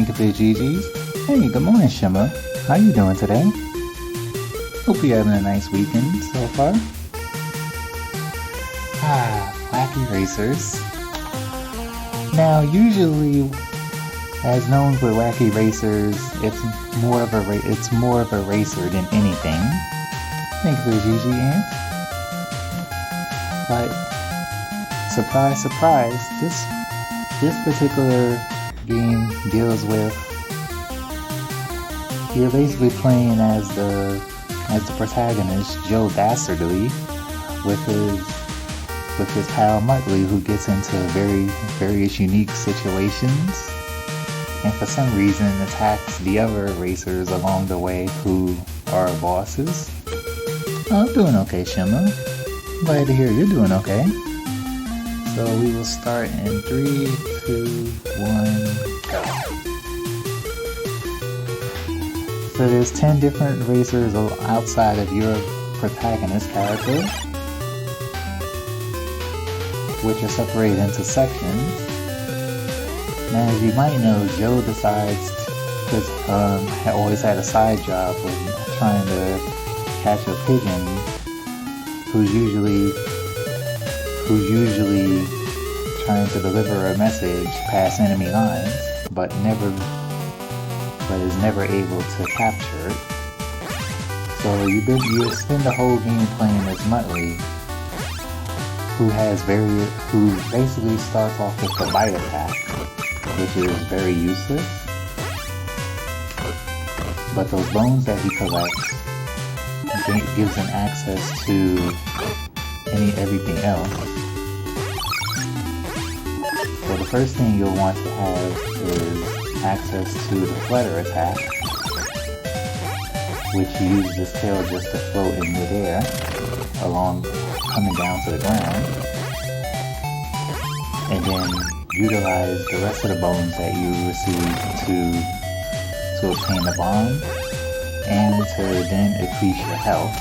RGLTV'S. Hey, good morning, Shimmer. How you doing today? Hope you're having a nice weekend so far. Wacky Racers. Now, usually, as known with Wacky Racers, it's more of a racer than anything. Thank you for the GG Ant. But surprise, surprise, this particular game deals with you're basically playing as the protagonist, Joe Dastardly, with his pal Muttley, who gets into various unique situations, and for some reason attacks the other racers along the way who are bosses. I'm doing okay, Shimmer. Glad to hear you're doing okay. So we will start in 3, 2, 1, go. So there's 10 different racers outside of your protagonist character, which are separated into sections. Now, as you might know, Joe decides, because always had a side job with trying to catch a pigeon who's usually trying to deliver a message past enemy lines, but is never able to capture it. So you spend the whole game playing as Muttley, who basically starts off with the bite attack, which is very useless. But those bones that he collects gives him access to everything else. So the first thing you'll want to have is access to the flutter attack, which he uses his tail just to float in midair, coming down to the ground, and then utilize the rest of the bones that you receive to obtain the bomb, and to then increase your health.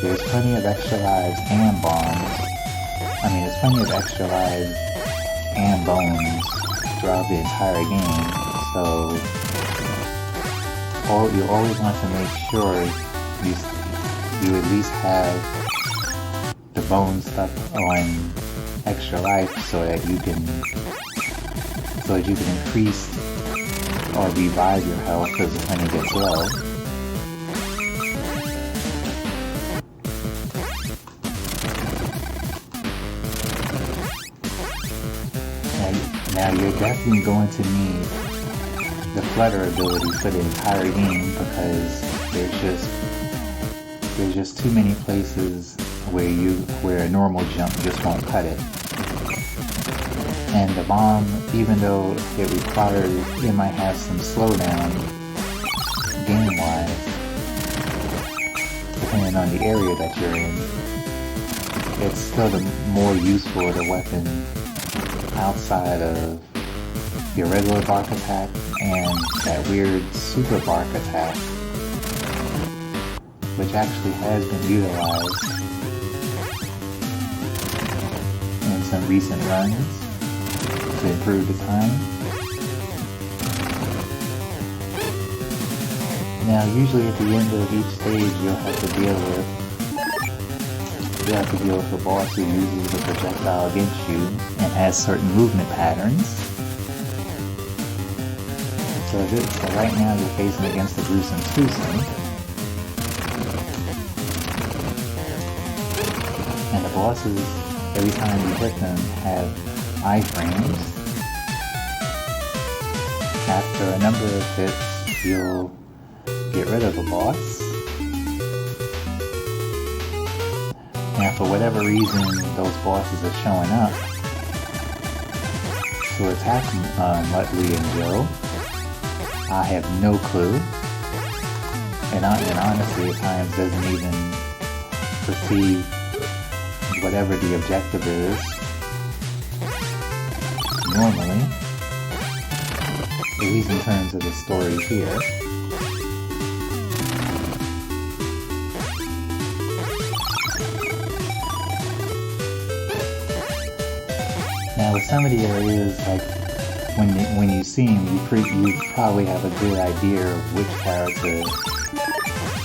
There's plenty of extra lives and there's plenty of extra lives and bones throughout the entire game, so you always want to make sure you at least have the bones stuck on extra life so that you can increase or revive your health when it gets low. Now you're definitely going to need the flutter ability for the entire game, because there's just too many places where a normal jump just won't cut it. And the bomb, even though it might have some slowdown game-wise, depending on the area that you're in, it's still the more useful the weapon outside of your regular bark attack and that weird super bark attack, which actually has been utilized in some recent runs to improve the time. Now, usually at the end of each stage, you'll have to deal with a boss who uses a projectile against you and has certain movement patterns. So right now you're facing against the gruesome twosome, and the bosses, every time you hit them, have iframes. After a number of hits, you'll get rid of a boss. Now, for whatever reason, those bosses are showing up to attack Muttley and Joe. I have no clue, and honestly, at times doesn't even perceive whatever the objective is normally, at least in terms of the story here. Now with some of the areas, like when you see him, you probably have a good idea of which character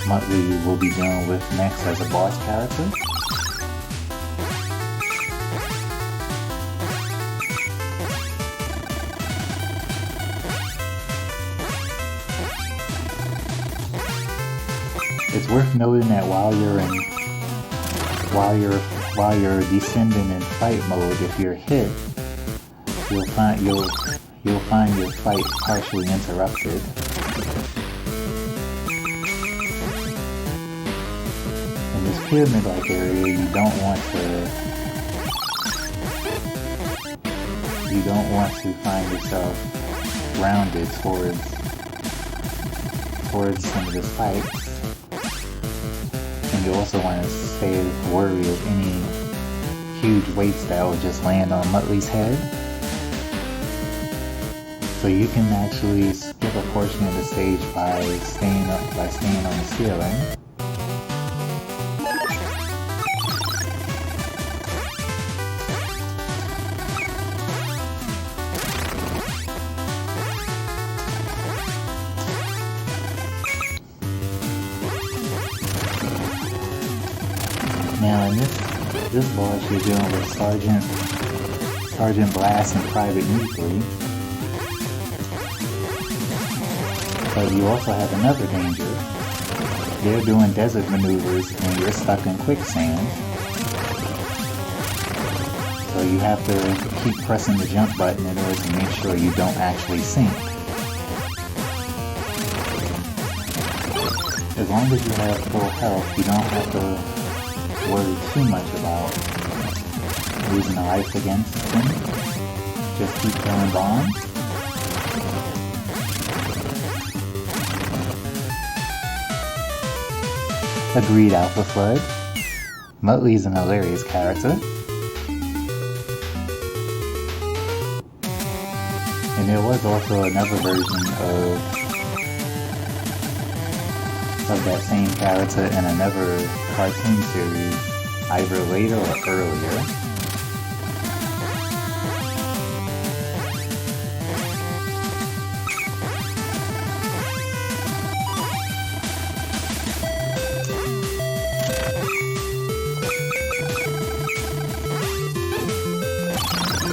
Muttley will be dealing with next as a boss character. It's worth noting that while you're descending in fight mode, if you're hit, you'll find your fight partially interrupted. In this pyramid-like area, you don't want to find yourself grounded towards some of the fights. And you also want to stay wary of any huge weights that will just land on Muttley's head. So you can actually skip a portion of the stage by staying on the ceiling. Now in this boss you're dealing with Sergeant Blast and Private Nuclei. But you also have another danger. They're doing desert maneuvers and you're stuck in quicksand. So you have to keep pressing the jump button in order to make sure you don't actually sink. As long as you have full health, you don't have to worry too much about losing a life against them. Just keep throwing bombs. Agreed, Alpha Flood. Muttley's an hilarious character. And there was also another version of that same character in another cartoon series, either later or earlier.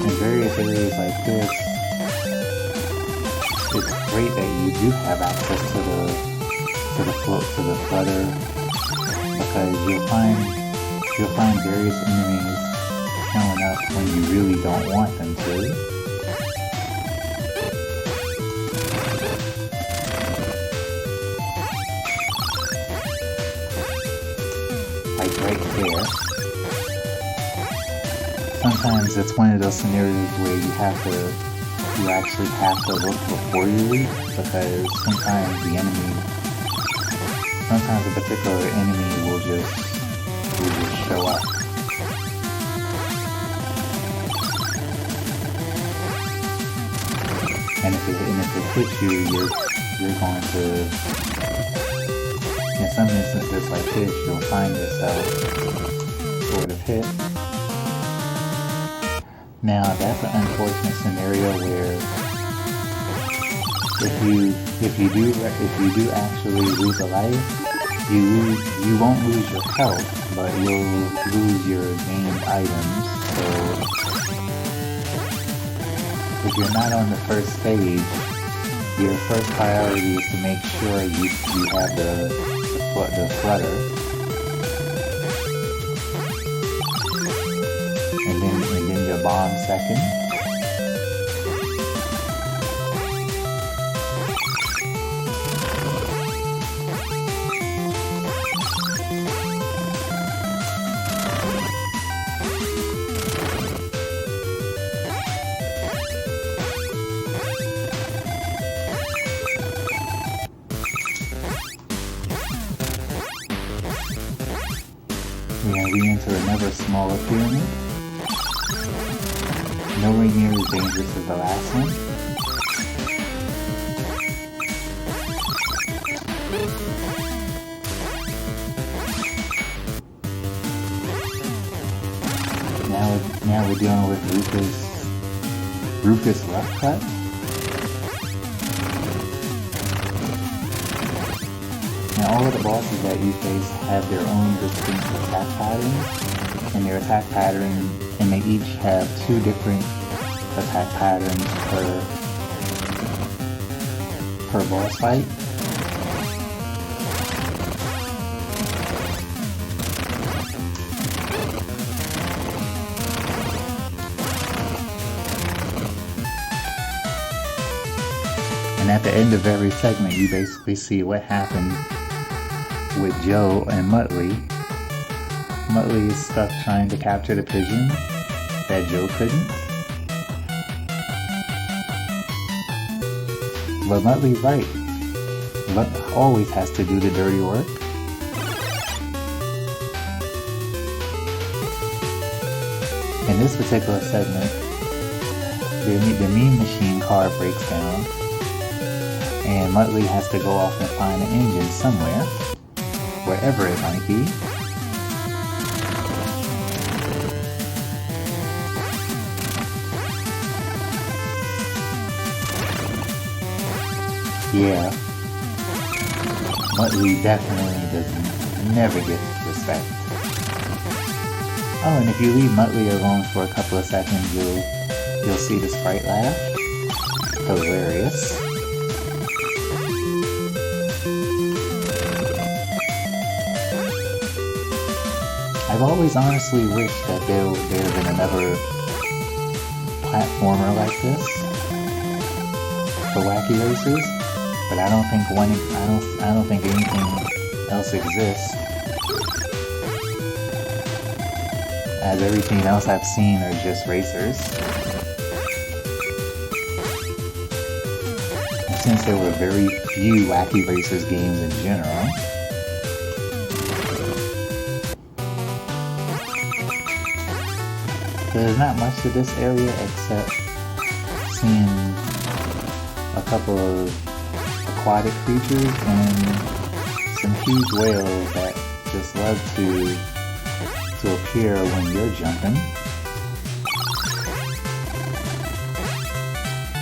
In various areas like this, it's great that you do have access to the flutter, because you'll find various enemies showing up when you really don't want them to. Like right there. Sometimes it's one of those scenarios where you actually have to look before you leap, because sometimes a particular enemy will just show up. And if it hits you, you're going to, in some instances like this, you'll find yourself sort of hit. Now that's an unfortunate scenario where if you do actually lose a life, you won't lose your health, but you'll lose your gained items. So if you're not on the first stage, your first priority is to make sure you have the flutter, and then your bomb second. We enter another smaller pyramid. Nowhere near as dangerous as the last one. Now we're dealing with Rufus Rough Cut. all of the bosses that you face have their own distinct attack patterns, and their attack pattern, and they each have 2 different attack patterns per boss fight. And at the end of every segment, you basically see what happened with Joe and Muttley. Muttley is stuck trying to capture the pigeon that Joe couldn't. But Muttley's right. Mutt always has to do the dirty work. In this particular segment, the Mean Machine car breaks down, and Muttley has to go off and find an engine somewhere, wherever it might be. Yeah, Muttley definitely never get respect. Oh, and if you leave Muttley alone for a couple of seconds, you'll see the sprite laugh. Hilarious. I've always honestly wished that there had been another platformer like this for Wacky Racers, but I don't think anything else exists, as everything else I've seen are just racers. And since there were very few Wacky Racers games in general, there's not much to this area except seeing a couple of aquatic creatures and some huge whales that just love to appear when you're jumping.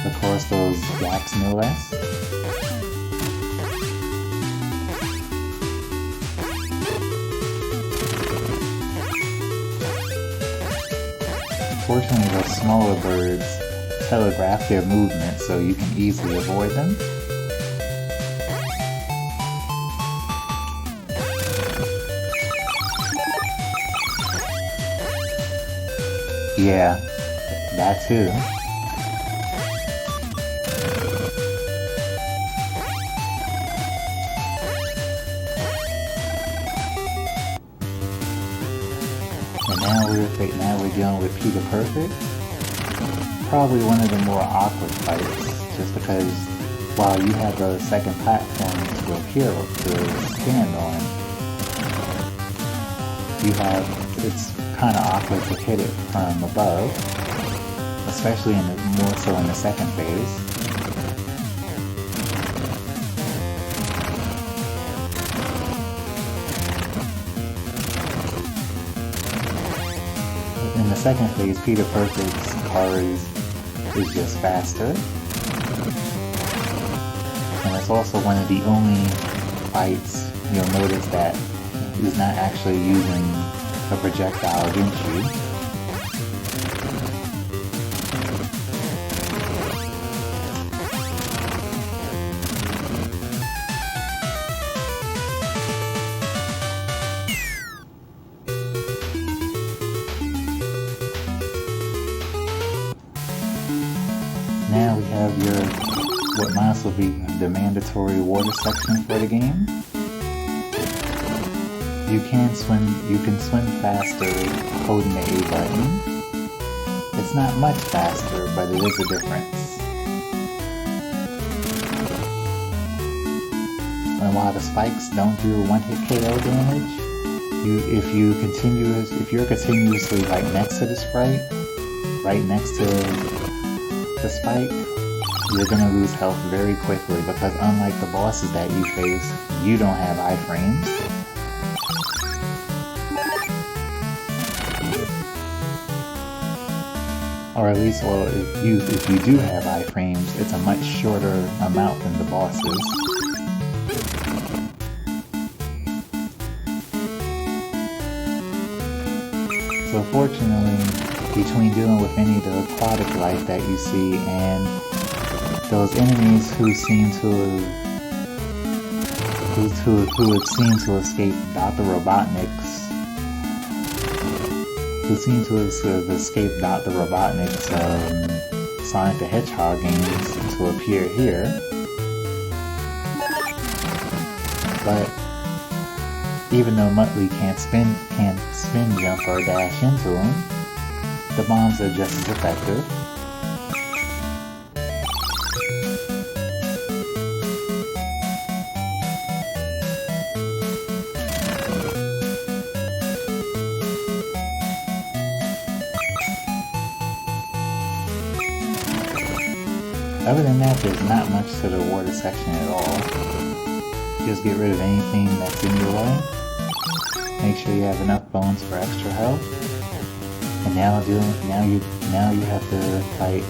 Of course, those yaks no less. Fortunately, those smaller birds telegraph their movements so you can easily avoid them. Yeah, that too. And now we're dealing with Peter Perfect. Probably one of the more awkward fights, just because while you have the second platform to appear to stand on, it's kind of awkward to hit it from above, especially more so in the second phase. In the second phase, Peter Perfect's car is just faster, and it's also one of the only fights you'll notice that he's not actually using a projectile against you. Now we have what might also be the mandatory water section for the game. You can swim faster holding the A button. It's not much faster, but it is a difference. And while the spikes don't do one-hit KO damage, if you're continuously right next to the sprite, right next to the spike, you're gonna lose health very quickly, because unlike the bosses that you face, you don't have iframes. Or at least, well, if you do have iframes, it's a much shorter amount than the bosses. So fortunately, between dealing with any of the aquatic life that you see and those enemies who seem to would seem to escape Dr. Robotnik's Sonic the Hedgehog games to appear here. But even though Muttley can't spin, jump, or dash into him, the bombs are just as effective. Other than that, there's not much to the water section at all. Just get rid of anything that's in your way. Make sure you have enough bones for extra health. And now you have to fight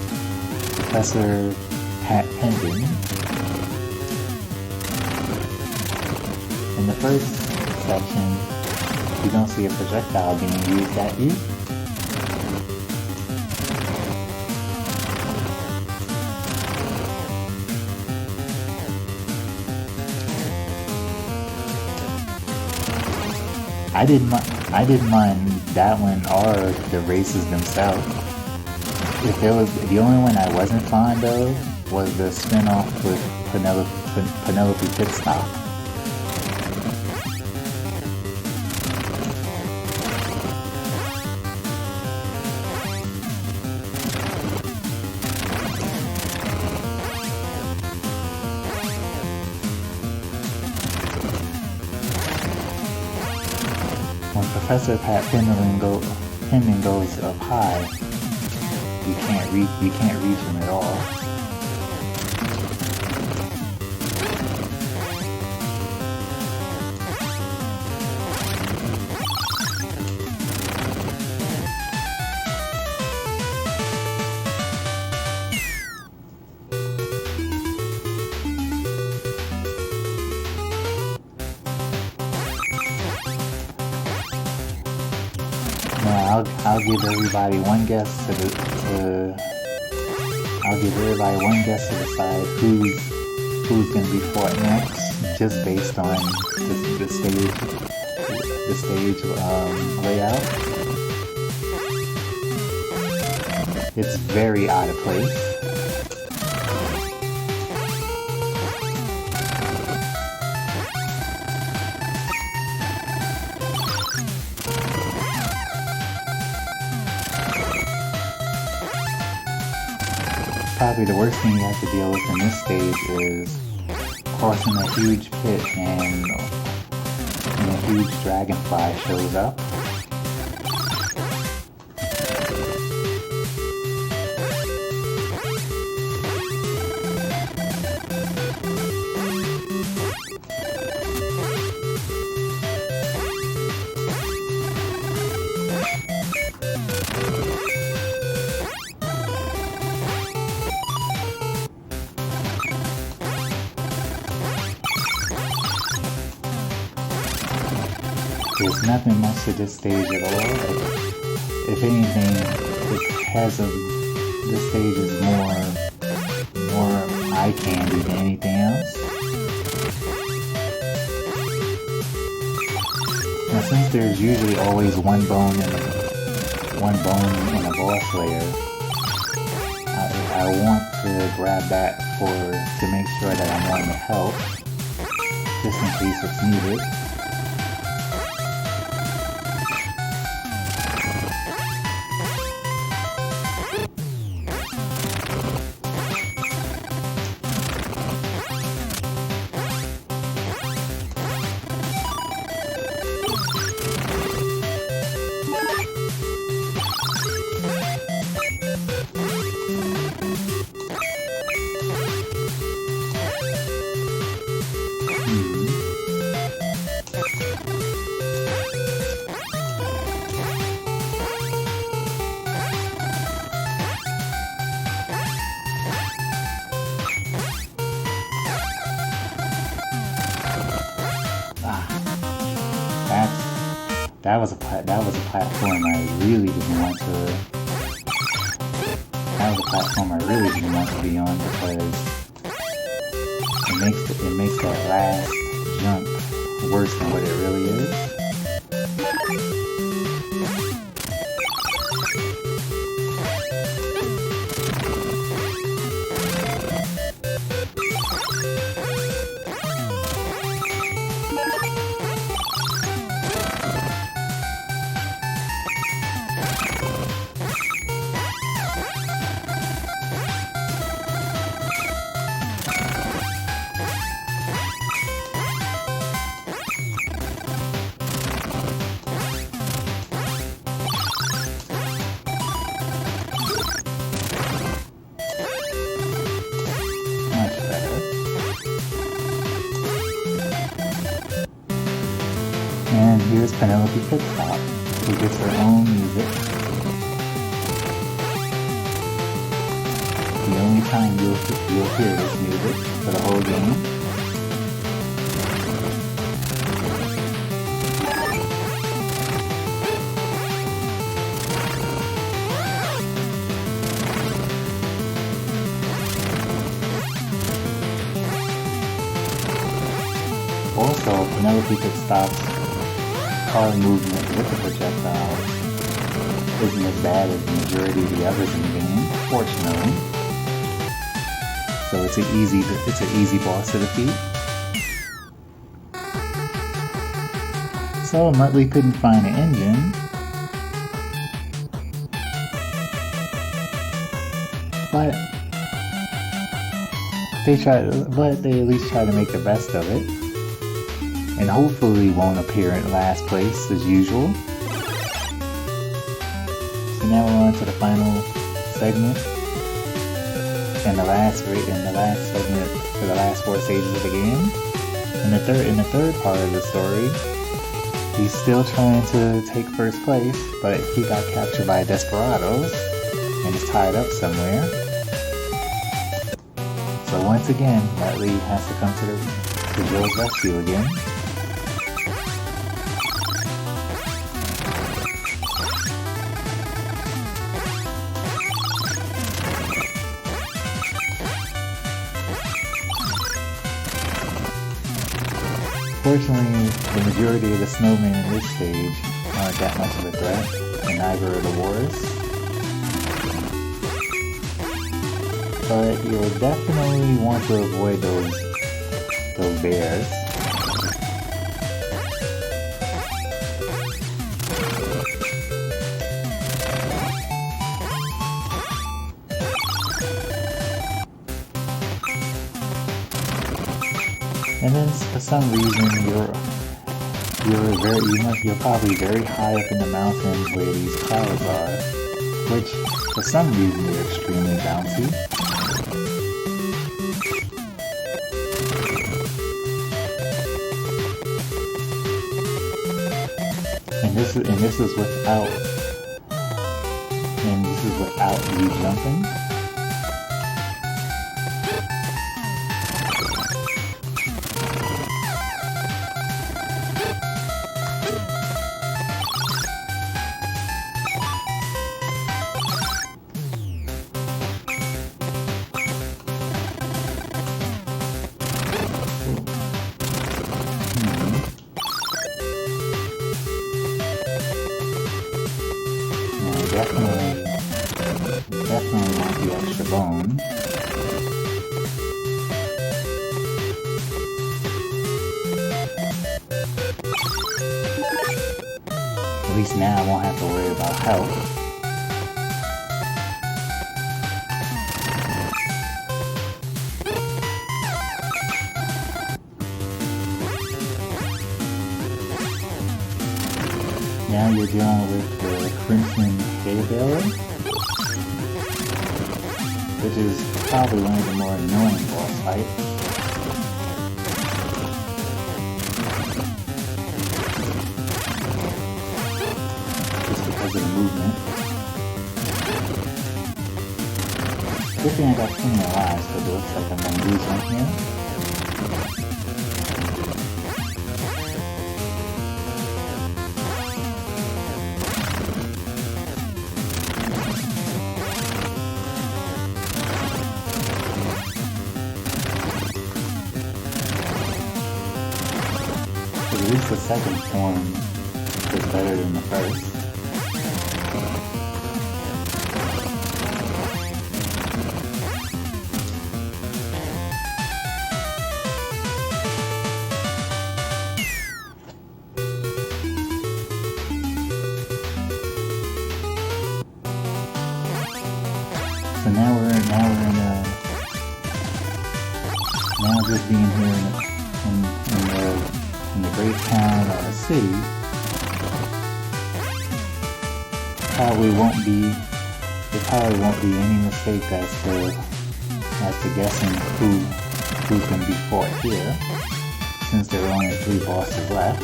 Professor Pat Pending. In the first section, you don't see a projectile being used at you. I didn't mind that one or the races themselves. The only one I wasn't fond of was the spin-off with Penelope Pitstop. When Professor Pat Pending goes up high, you can't reach him at all. I'll give everybody one guess to decide who's gonna be fought next, just based on the stage layout. It's very out of place. Probably the worst thing you have to deal with in this stage is crossing a huge pit and a huge dragonfly shows up. There's nothing much to this stage at all. If anything, this stage is more eye candy than anything else. Now, since there's usually always one bone in a boss layer, I want to grab that to make sure that I'm on the health, just in case it's needed. that was a platform I really didn't want to. That was a platform I really didn't want to be on because it makes that last jump worse than what it really is. And here's Penelope Pitstop, who gets her own music. The only time you'll hear this music for the whole game. Also, Penelope Pitstop's car movement with the projectile isn't as bad as the majority of the others in the game, fortunately. So it's an easy boss to defeat. So Muttley couldn't find an engine, but they at least try to make the best of it. And hopefully won't appear in last place as usual. So now we're on to the final segment, and the last segment for the last 4 stages of the game. In the third part of the story, he's still trying to take first place, but he got captured by desperados and is tied up somewhere. So once again, Muttley has to come to Joe's rescue again. Fortunately, the majority of the snowmen in this stage aren't that much of a threat, and neither are the wars. But you'll definitely want to avoid those bears. And then for some reason you're probably very high up in the mountains where these clouds are, which for some reason they're extremely bouncy. And this is without you jumping. Definitely want the extra bone. At least now I won't have to worry about health. Now you're dealing with the Crimson Haybearer, which is probably one of the more annoying boss fights. Just because of the movement. Good thing I got plenty of lives, because it looks like I'm going to lose one here. the second form is better than the first. So now just being here in the great town or city, there probably won't be any mistake as to guessing who's going to be fought here, since there are only 3 bosses left.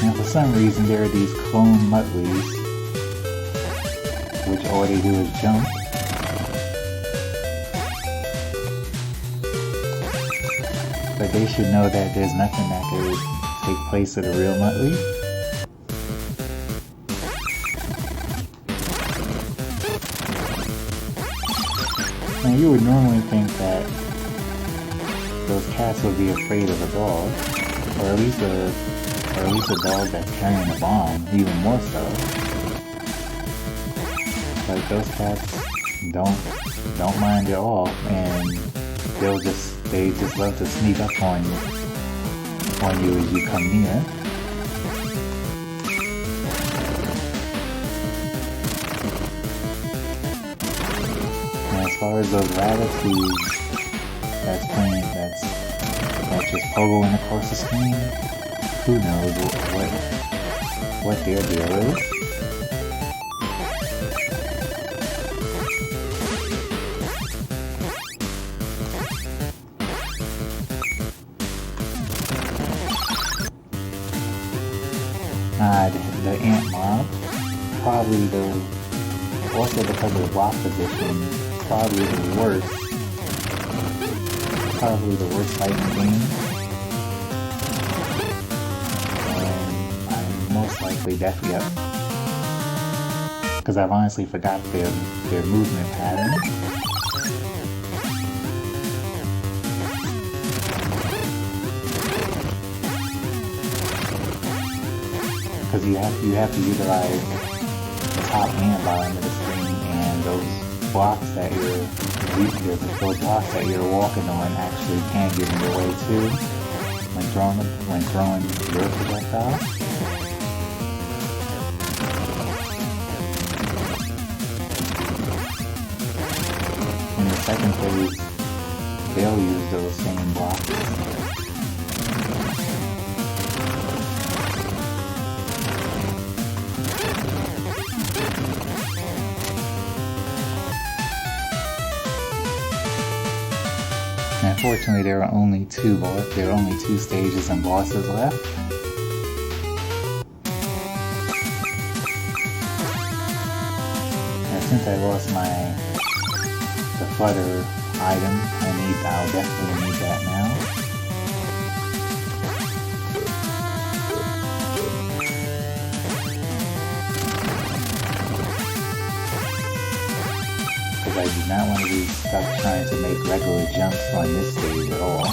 And for some reason there are these clone Mutleys, which all they do is jump. But they should know that there's nothing that could take place of the real Muttley. Now you would normally think that those cats would be afraid of a dog, or at least a dog that's carrying a bomb, even more so. Like those cats don't mind at all, and they just love to sneak up on you as you come near. And as far as those rabbits that's just pogoing across the screen, who knows what their deal is. The ant mob, also because of the block position, probably the worst fight in the game. I'm most likely definitely up, because I've honestly forgot their movement pattern. Because you have to utilize the top and bottom of the screen, and those blocks that you're walking on actually can get in your way too when throwing your projectile. In the second phase, they'll use those same blocks. Unfortunately, there are only 2 stages and bosses left. And since I lost the flutter item, I'll definitely need that now. I do not want to be stuck trying to make regular jumps on this stage at all.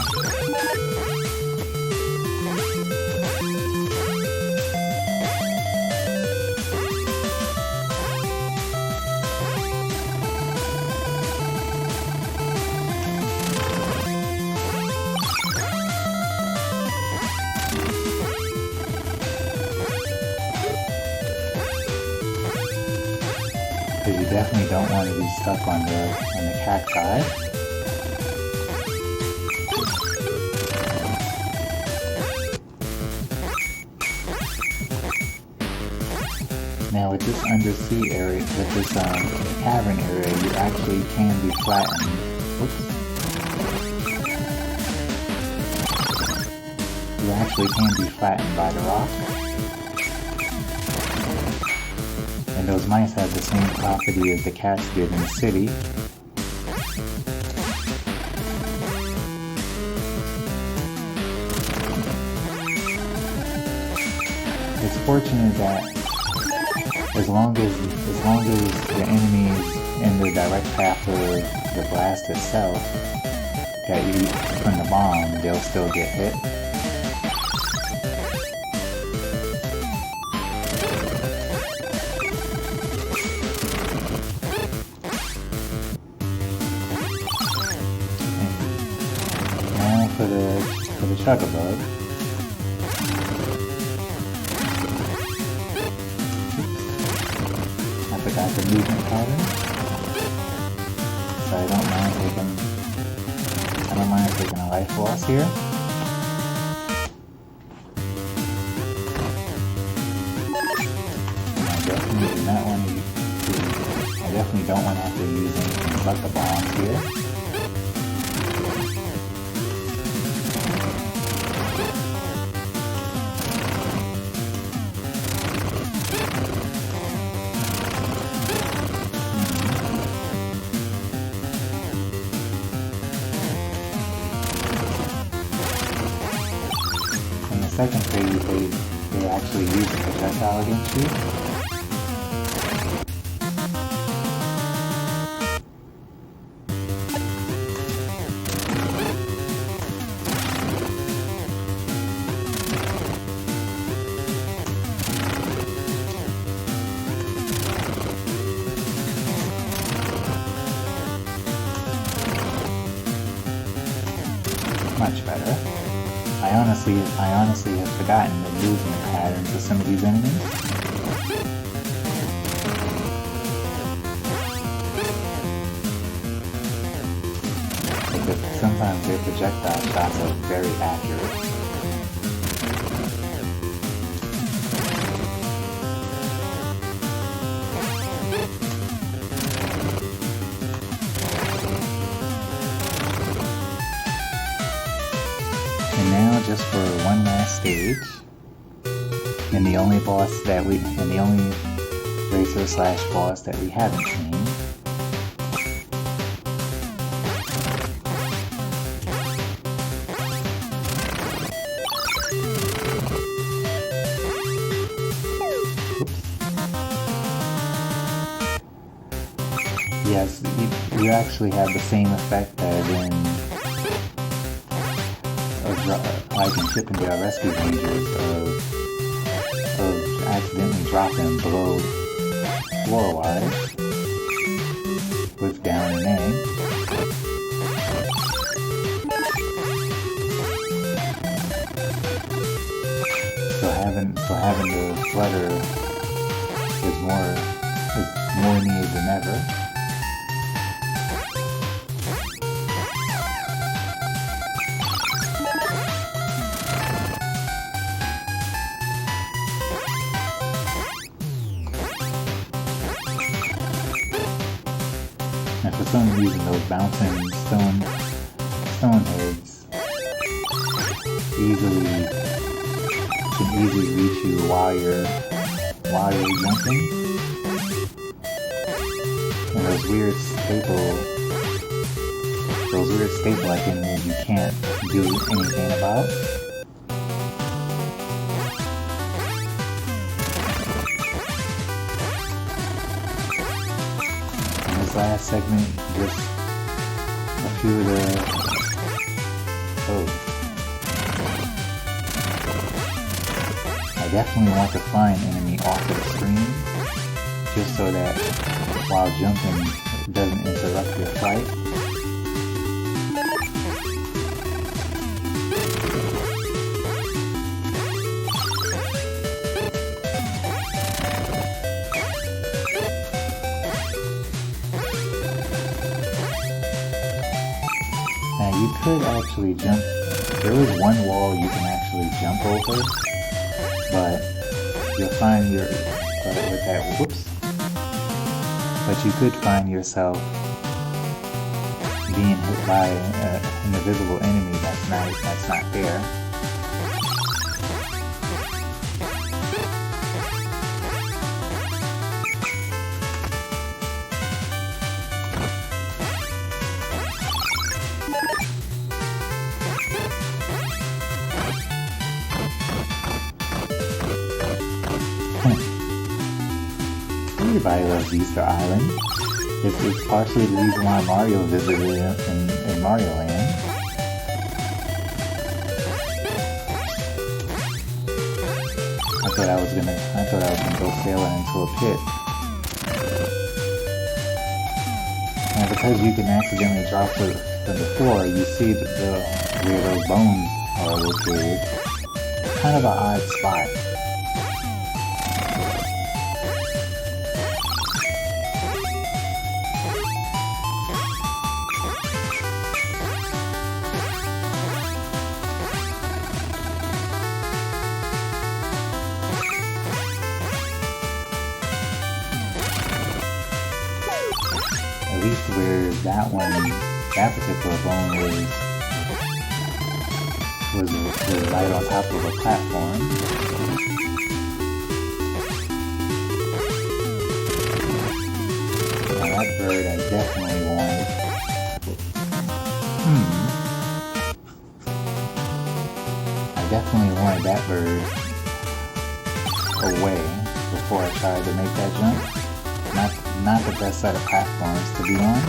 Because you definitely don't want to be stuck on the cacti. Now with this undersea area, with this cavern area, you actually can be flattened. Oops. You actually can be flattened by the rock. And those mice have the same property as the cats did in the city. It's fortunate that as long as the enemy is in the direct path of the blast itself, that eat from the bomb, they'll still get hit. And for the Chugabug. I forgot the movement pattern. So I don't mind taking a life loss here. And I definitely don't want to have to use anything but the bombs here. Second phase, they actually use a projectile against you. Much better. I honestly have forgotten the movement patterns of some of these enemies. Because sometimes their projectile shots are very accurate. Just for one last stage, and the only racer slash boss that we haven't seen. Oops. Yes, you actually have the same effect as in like in Chip and Dale Rescue Rangers of accidentally dropping below floor wise with down and A. So having the flutter is more needed than ever. And for some reason, those bouncing stone heads can easily reach you while you're jumping. And those weird staple-like enemies you can't do anything about. Last segment, just a few of the I definitely want to fly an enemy off of the screen, just so that while jumping it doesn't interrupt your flight. You could actually jump. There is one wall you can actually jump over, but you'll find but you could find yourself being hit by an invisible enemy that's not there. Everybody loves Easter Island. It's partially the reason why Mario visited in Mario Land. thought I was gonna go sailing into a pit. And because you can accidentally drop from the floor, you see where those bones are located. Kind of an odd spot. At least where that particular bone was right on top of a platform. Now that bird I definitely wanted. I definitely wanted that bird away before I tried to make that jump. Not the best set of platforms to be on.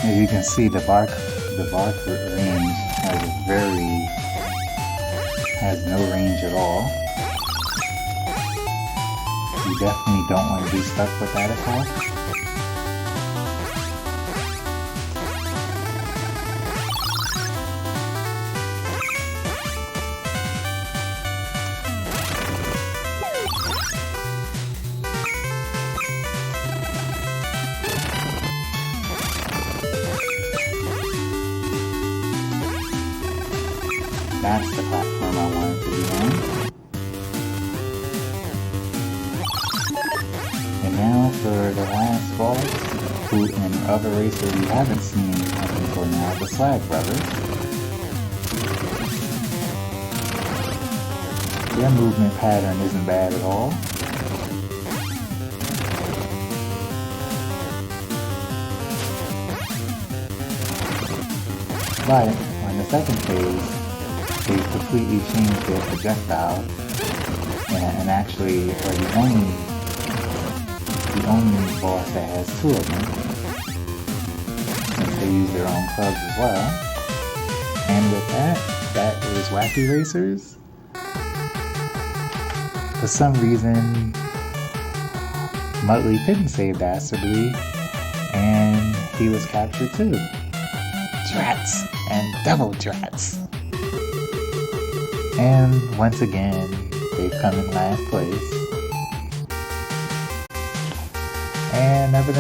As you can see, the bark range has no range at all. You definitely don't want to be stuck with that attack. That's the platform I wanted to be on. And now for the last boss, who and other racer we haven't seen up until now, the Slag Brothers. Their movement pattern isn't bad at all. But on the second phase, they completely changed their projectile, and actually are the only boss that has two of them, since they use their own clubs as well. And with that is Wacky Racers. For some reason, Muttley couldn't save Dastardly, and he was captured too. Drats and double drats. And once again, they've come in last place. And nevertheless,